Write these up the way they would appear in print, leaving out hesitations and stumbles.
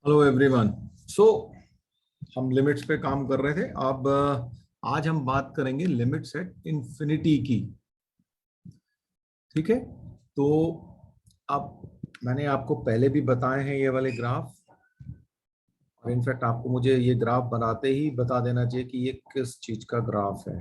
Hello everyone. सो हम limits पे काम कर रहे थे। अब आज हम बात करेंगे लिमिट्स एट इंफिनिटी की। ठीक है। तो अब मैंने आपको पहले भी बताए हैं ये वाले ग्राफ, और इनफैक्ट आपको मुझे ये ग्राफ बनाते ही बता देना चाहिए कि ये किस चीज का ग्राफ है।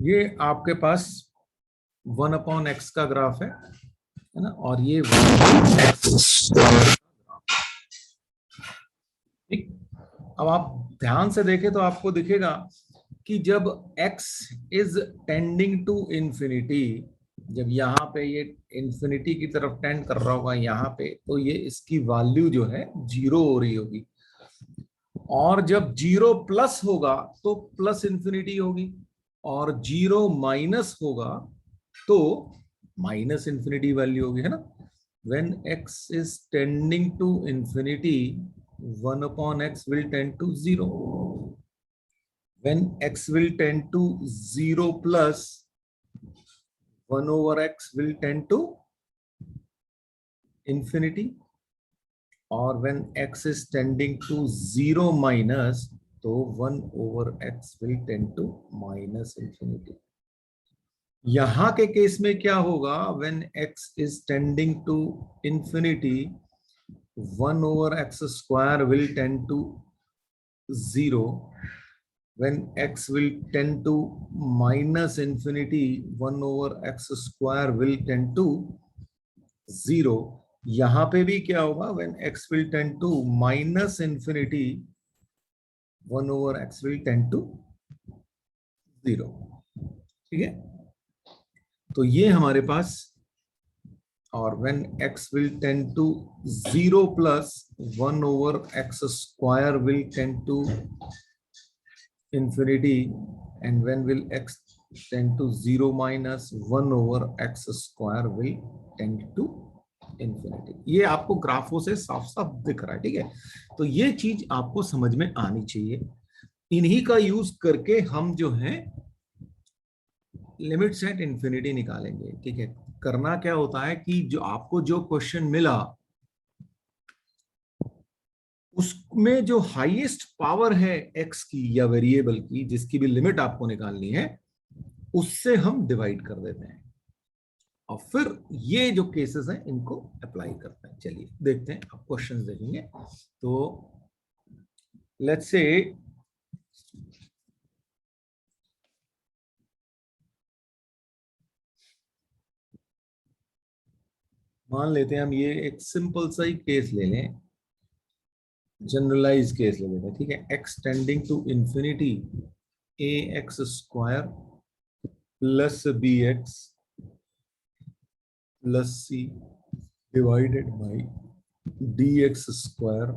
ये आपके पास 1/x का ग्राफ है ना, और ये 1/x। ठीक। अब आप ध्यान से देखें तो आपको दिखेगा कि जब x is tending to infinity, जब यहाँ पे ये इंफिनिटी की तरफ टेंड कर रहा होगा यहाँ पे, तो ये इसकी वैल्यू जो है जीरो हो रही होगी। और जब जीरो प्लस होगा तो प्लस इंफिनिटी होगी, और जीरो माइनस होगा तो माइनस इंफिनिटी वैल्यू होगी, है ना। when x is tending to infinity, 1/x will tend to 0. When x will tend to 0 plus, 1/x will tend to infinity. और when x is tending to 0 minus, तो 1/x will tend to minus infinity. यहां के case में क्या होगा? when x is tending to infinity, 1/x square will tend to 0. When x will tend to minus infinity, 1/x square will tend to 0. यहां पे भी क्या होगा? when x will tend to minus infinity, 1/x will tend to 0. ठीक है। तो ये हमारे पास, और when x will tend to 0 plus, 1/x square will tend to infinity. And when will x tend to 0 minus, 1/x square will tend to infinity. ये आपको ग्राफों से साफ साफ दिख रहा है। ठीक है। तो ये चीज आपको समझ में आनी चाहिए। इन्हीं का यूज करके हम जो है लिमिट्स एट इंफिनिटी निकालेंगे। ठीक है। करना क्या होता है कि जो आपको जो क्वेश्चन मिला उसमें जो हाईएस्ट पावर है एक्स की या वेरिएबल की, जिसकी भी लिमिट आपको निकालनी है, उससे हम डिवाइड कर देते हैं, और फिर ये जो केसेस हैं इनको अप्लाई करते हैं। चलिए देखते हैं, आप क्वेश्चंस देखेंगे। तो लेट्स से मान लेते हैं हम ये एक सिंपल सा ही केस ले लें, जनरलाइज केस ले लेते हैं। ठीक है। X tending to infinity, ax square plus bx plus c divided by dx square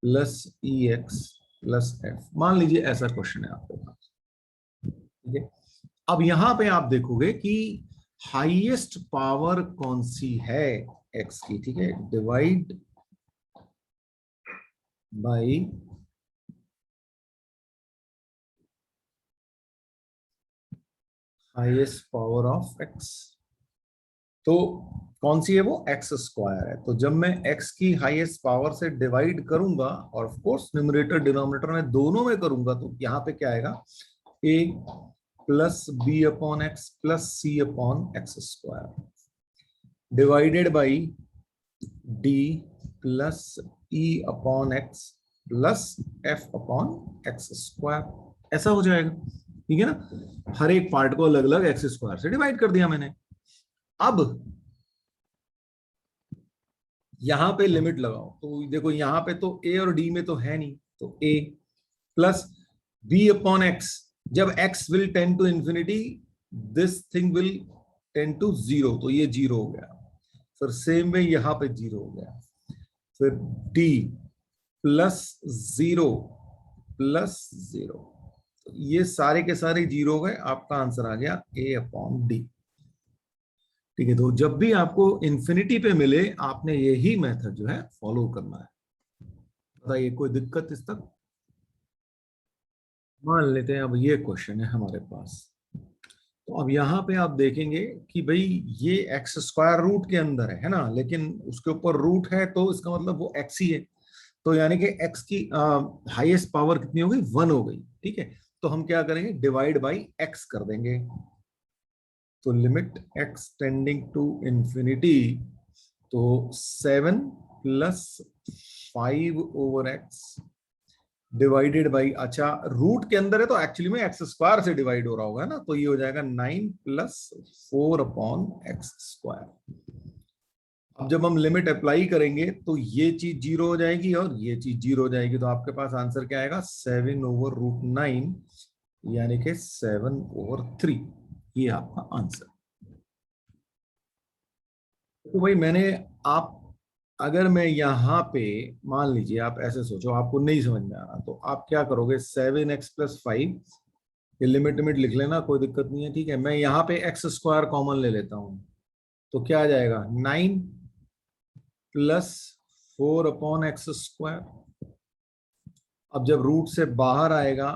plus ex plus f। मान लीजिए ऐसा क्वेश्चन है आपके पास। ठीक है। अब यहां पे आप देखोगे कि हाईएस्ट पावर कौन सी है x की। ठीक है। Divide by highest power of x। तो कौन सी है वो? एक्स स्क्वायर है। तो जब मैं x की हाईएस्ट पावर से डिवाइड करूंगा, और ऑफ कोर्स न्यूमरेटर डिनोमिनेटर में दोनों में करूंगा, तो यहां पे क्या आएगा? a plus B upon x plus C upon x square divided by D plus E upon x plus F upon x square. ऐसा हो जाएगा। ठीक है ना। हर एक पार्ट को अलग अलग एक्स स्क्वायर से डिवाइड कर दिया मैंने। अब यहां पे लिमिट लगाओ, तो देखो यहां पे तो a और d में तो है नहीं, तो a plus b upon x. जब x will tend to infinity, this thing will tend to 0, तो ये 0 हो गया। फिर सेम में यहां पे 0 हो गया। फिर d प्लस 0 प्लस 0, तो ये सारे के सारे 0 हो गए। आपका आंसर आ गया a अपॉन डी। ठीक है। तो जब भी आपको इंफिनिटी पे मिले, आपने यही मेथड जो है फॉलो करना है। बताइए कोई दिक्कत इस तक? मान लेते हैं अब ये क्वेश्चन है हमारे पास। तो अब यहाँ पे आप देखेंगे कि भाई ये एक्स स्क्वायर रूट के अंदर है ना, लेकिन उसके ऊपर रूट है तो इसका मतलब वो एक्स ही है। तो यानी कि एक्स की हाईएस्ट पावर कितनी हो गई, 1 हो गई। ठीक है, तो हम क्या करेंगे, डिवाइड बाई एक्स कर देंगे। तो limit x tending to infinity, तो 7 प्लस 5/x डिवाइडेड बाई, अच्छा रूट के अंदर है तो एक्चुअली में एक्स स्क्वायर से डिवाइड हो रहा होगा ना, तो ये हो जाएगा 9 प्लस 4/x²। अब जब हम लिमिट अप्लाई करेंगे तो ये चीज जीरो हो जाएगी और ये चीज जीरो हो जाएगी, तो आपके पास आंसर क्या आएगा, 7/√9, यानी कि 7/3। ये आपका आंसर। तो भाई मैंने, आप अगर मैं यहाँ पे, मान लीजिए आप ऐसे सोचो, आपको नहीं समझ में आ रहा तो आप क्या करोगे, 7x+5, ये लिमिट लिमिट लिख लेना, कोई दिक्कत नहीं है। ठीक है, मैं यहाँ पे x² कॉमन ले लेता हूँ, तो क्या आ जाएगा, 9 प्लस 4/x²। अब जब रूट से बाहर आएगा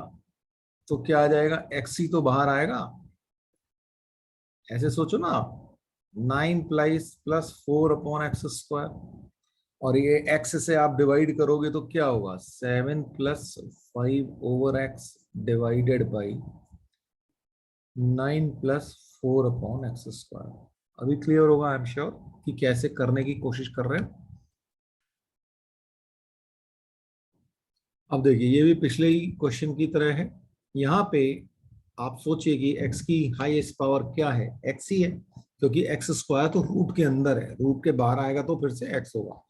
तो क्या आ जाएगा, x ही तो बाहर आएगा। ऐसे सोचो ना आप, 9 प्लस 4/x², और ये x से आप डिवाइड करोगे तो क्या होगा, 7 plus 5/x divided by 9 plus 4/x²। अभी क्लियर होगा, आई एम श्योर, कि कैसे करने की कोशिश कर रहे हैं। अब देखिए ये भी पिछले ही क्वेश्चन की तरह है। यहाँ पे आप सोचिए कि x की हाईएस्ट पावर क्या है, x ही है, क्योंकि x² तो रूट के अंदर है, रूट के बाहर आएगा तो फिर से x होगा।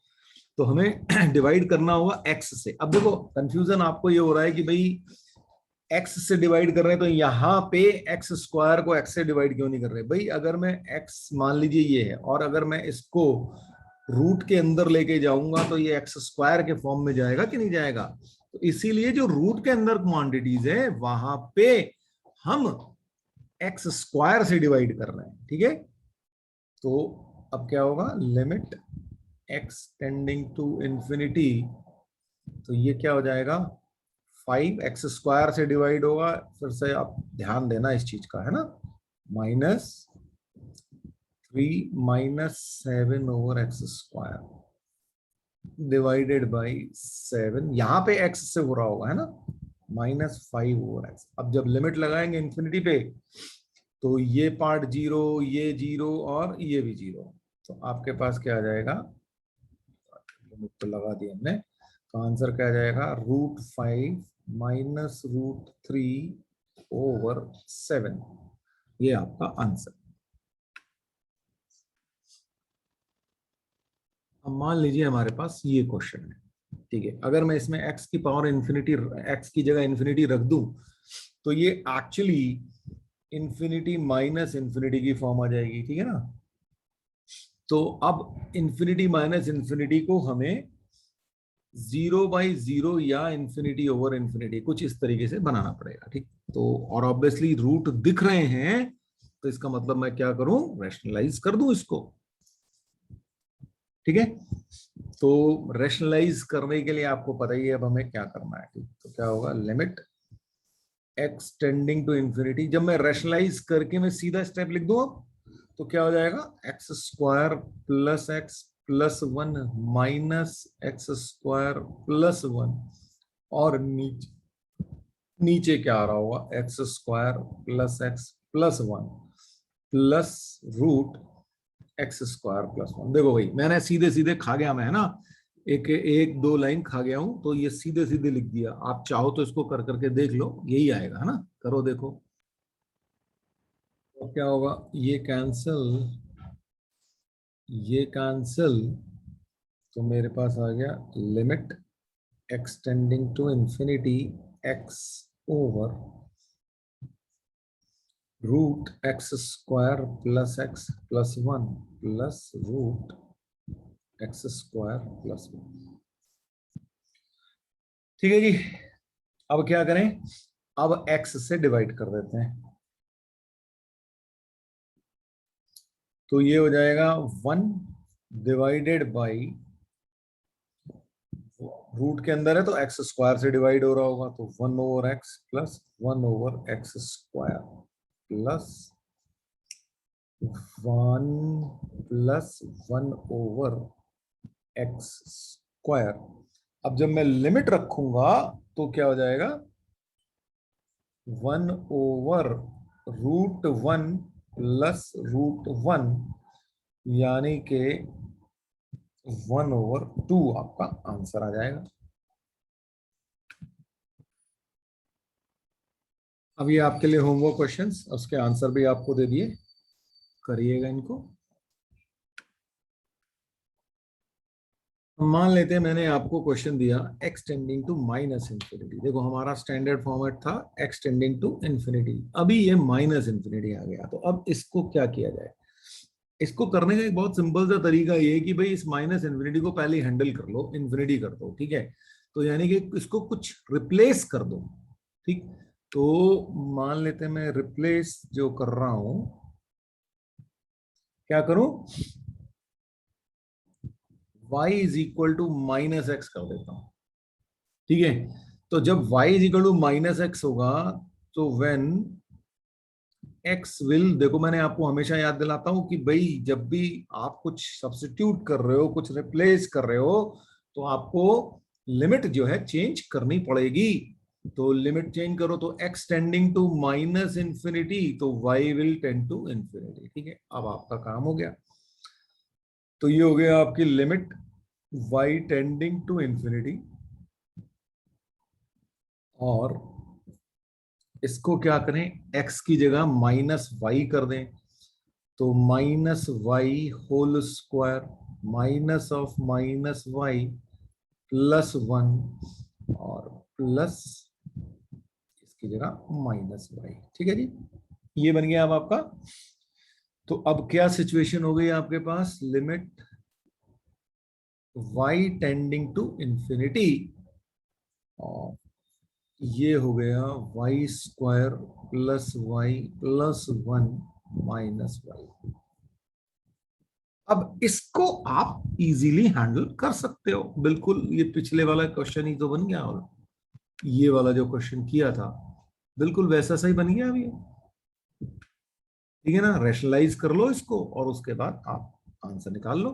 तो हमें डिवाइड करना होगा x से। अब देखो कंफ्यूजन आपको ये हो रहा है कि भाई x से डिवाइड कर रहे हैं तो यहाँ पे x² को x से डिवाइड क्यों नहीं कर रहे। भाई अगर मैं x मान लीजिए ये है, और अगर मैं इसको रूट के अंदर लेके जाऊंगा तो ये x² के फॉर्म में जाएगा कि नहीं जाएगा। तो इसीलिए जो रूट के अंदर क्वांटिटीज है वहां पे हम x² से डिवाइड कर रहे हैं। ठीक है, तो अब क्या होगा, limit x tending to infinity, तो ये क्या हो जाएगा, 5x² से डिवाइड होगा, फिर से आप ध्यान देना इस चीज का, है ना, -3 - 7/x² डिवाइडेड बाई 7, यहां पे x से हो रहा होगा, है ना, -5/x। अब जब लिमिट लगाएंगे इंफिनिटी पे तो ये पार्ट जीरो, ये जीरो और ये भी जीरो, तो आपके पास क्या आ जाएगा, लिमिट तो लगा दी हमने, तो आंसर क्या आ जाएगा, √5 -√3/7। ये आपका आंसर। अब मान लीजिए हमारे पास ये क्वेश्चन है। ठीक है, अगर मैं इसमें x की पावर इंफिनिटी, x की जगह इंफिनिटी रख दूं तो ये एक्चुअली इंफिनिटी माइनस इंफिनिटी की फॉर्म आ जाएगी। ठीक है ना, तो अब इंफिनिटी माइनस इंफिनिटी को हमें 0/0 या इंफिनिटी ओवर इंफिनिटी कुछ इस तरीके से बनाना पड़ेगा। ठीक, तो और ऑब्वियसली रूट दिख रहे हैं, तो इसका मतलब मैं क्या करूं, रैशनलाइज कर दूं इसको। ठीक है, तो रैशनलाइज करने के लिए आपको पता ही है अब हमें क्या करना है। ठीक, तो क्या होगा, limit x tending to infinity, जब मैं रैशनलाइज करके मैं सीधा स्टेप लिख दूं अब, तो क्या हो जाएगा, x² plus x plus 1 minus x² plus 1, और नीचे नीचे क्या आ रहा होगा, x² plus x plus 1 plus √x² plus 1। देखो भाई मैंने सीधे सीधे खा गया मैं, है ना, एक एक दो लाइन खा गया हूं, तो ये सीधे सीधे लिख दिया। आप चाहो तो इसको कर करके देख लो, यही आएगा, है ना, करो देखो। तो क्या होगा, ये कैंसिल, ये कैंसिल, तो मेरे पास आ गया limit x tending to infinity x over √x² plus x plus 1 plus √x² plus 1। ठीक है जी, अब क्या करें, अब x से डिवाइड कर देते हैं, तो ये हो जाएगा 1 डिवाइडेड बाई रूट के अंदर है तो एक्स स्क्वायर से डिवाइड हो रहा होगा, तो 1/x plus 1/x² plus 1 plus 1/x²। अब जब मैं लिमिट रखूंगा तो क्या हो जाएगा, 1/√1 प्लस √1, यानी के 1/2 आपका आंसर आ जाएगा। अब ये आपके लिए होमवर्क क्वेश्चंस, उसके आंसर भी आपको दे दिए, करिएगा इनको। मान लेते हैं मैंने आपको क्वेश्चन दिया x टेंडिंग टू -इन्फिनिटी। देखो हमारा स्टैंडर्ड फॉर्मेट था x टेंडिंग टू इन्फिनिटी, अभी ये -इन्फिनिटी आ गया, तो अब इसको क्या किया जाए। इसको करने का एक बहुत सिंपल सा तरीका ये है कि भाई इस -इन्फिनिटी को पहले हैंडल कर लो, इन्फिनिटी कर दो, ठीक है। तो यानी कि इसको कुछ रिप्लेस कर दो, ठीक। तो मान लेते हैं मैं रिप्लेस जो कर रहा हूं, क्या करूं, y is equal to -x कर देता हूं, ठीक है। तो जब y is equal to -x होगा तो व्हेन x विल, देखो मैंने आपको हमेशा याद दिलाता हूं कि भाई जब भी आप कुछ सब्स्टिट्यूट कर रहे हो, कुछ रिप्लेस कर रहे हो, तो आपको लिमिट जो है चेंज करनी पड़ेगी। तो लिमिट चेंज करो तो x टेंडिंग टू -इन्फिनिटी, तो y will tend to infinity, ठीक है। अब आपका काम हो गया। तो ये हो गया आपकी limit y tending to infinity, और इसको क्या करें, x की जगह -y कर दें, तो -y² माइनस ऑफ -y +1, और प्लस इसकी जगह -y, ठीक है जी। ये बन गया अब आपका। तो अब क्या सिचुएशन हो गई आपके पास, limit y tending to infinity, और ये हो गया y² + y +1 -y। अब इसको आप इजीली हैंडल कर सकते हो, बिल्कुल ये पिछले वाला क्वेश्चन ही तो बन गया, और ये वाला जो क्वेश्चन किया था बिल्कुल वैसा सही बन गया अभी, ठीक है ना। रैशनलाइज कर लो इसको और उसके बाद आप आंसर निकाल लो।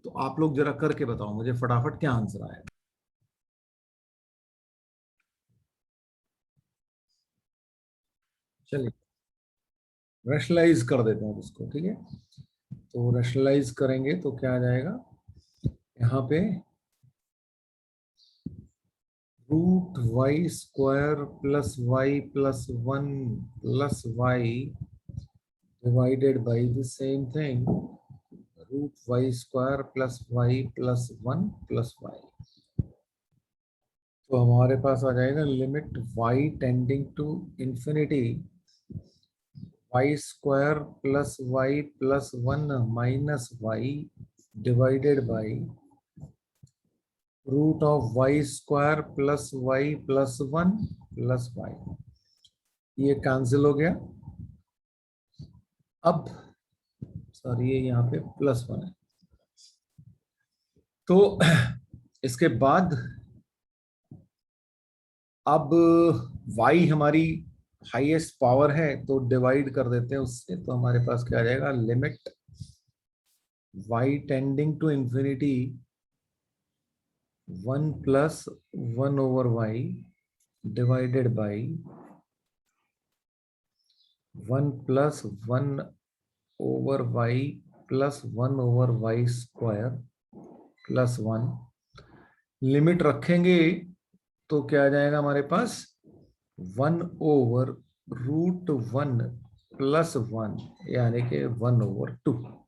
तो आप लोग जरा करके बताओ मुझे फटाफट क्या आंसर आया। चलिए रैशनलाइज कर देते हैं इसको, ठीक है। तो रैशनलाइज करेंगे तो क्या आ जाएगा, यहाँ पे √y² + y +1 +y divided by the same thing, √y² + y +1 +y। तो हमारे पास आ जाएगा limit y tending to infinity, y² + y +1 - y divided by √y² + y +1 +y। ये कैंसिल हो गया। अब सॉरी ये यहाँ पे +1 है, तो इसके बाद अब y हमारी हाईएस्ट पावर है तो डिवाइड कर देते हैं उससे, तो हमारे पास क्या आ जाएगा, limit y tending to infinity 1 + 1/y divided by 1 + 1/y + 1/y² +1। Limit रखेंगे तो क्या आ जाएगा हमारे पास, 1/√1 + 1, यानी कि 1/2।